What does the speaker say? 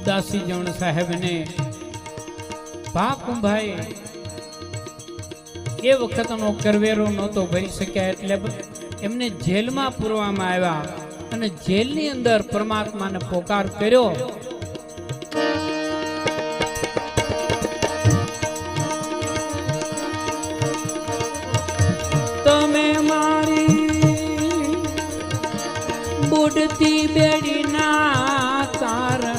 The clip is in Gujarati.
દાસી જણ સાહેબને ભાઈ એ વખતનો કરવેરો નહોતો ભરી શક્યા એટલે એમને જેલમાં પૂરવામાં આવ્યા અને જેલની અંદર પરમાત્માને પોકાર કર્યો. તમે મારી બુડતી બેડી ના તાર